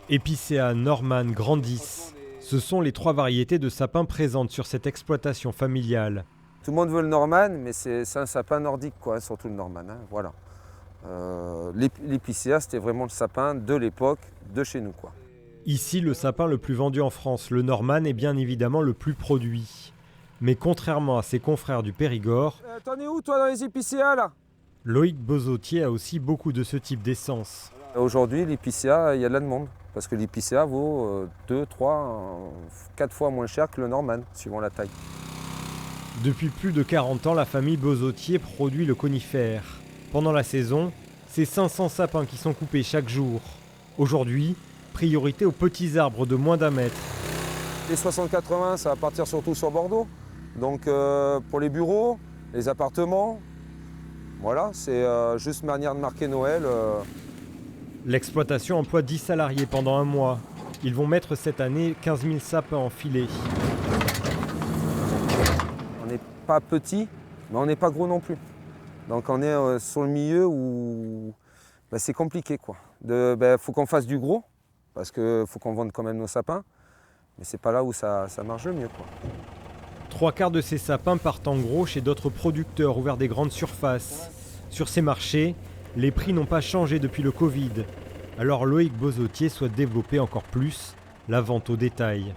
Épicéa, Norman, Grandis, ce sont les 3 variétés de sapins présentes sur cette exploitation familiale. Tout le monde veut le Norman, mais c'est un sapin nordique, quoi, surtout le Norman. Hein, voilà. L'épicéa, c'était vraiment le sapin de l'époque, de chez nous, quoi. Ici, le sapin le plus vendu en France, le Norman, est bien évidemment le plus produit. Mais contrairement à ses confrères du Périgord, T'en es où, toi, dans les épicéas, là? Loïc Bozotier a aussi beaucoup de ce type d'essence. Aujourd'hui, l'épicéa, il y a de la demande. Parce que l'épicéa vaut 2, 3, 4 fois moins cher que le Norman, suivant la taille. Depuis plus de 40 ans, la famille Bozotier produit le conifère. Pendant la saison, c'est 500 sapins qui sont coupés chaque jour. Aujourd'hui, priorité aux petits arbres de moins d'1 mètre. Les 60-80, ça va partir surtout sur Bordeaux. Donc pour les bureaux, les appartements, voilà, c'est juste manière de marquer Noël. L'exploitation emploie 10 salariés pendant 1 mois. Ils vont mettre cette année 15 000 sapins en filet. On n'est pas petit, mais on n'est pas gros non plus. Donc on est sur le milieu où c'est compliqué, quoi. Faut qu'on fasse du gros, parce qu'il faut qu'on vende quand même nos sapins. Mais c'est pas là où ça marche le mieux, quoi. 3/4 de ces sapins partent en gros chez d'autres producteurs ou vers des grandes surfaces. Sur ces marchés, les prix n'ont pas changé depuis le Covid. Alors Loïc Bozotier souhaite développer encore plus la vente au détail.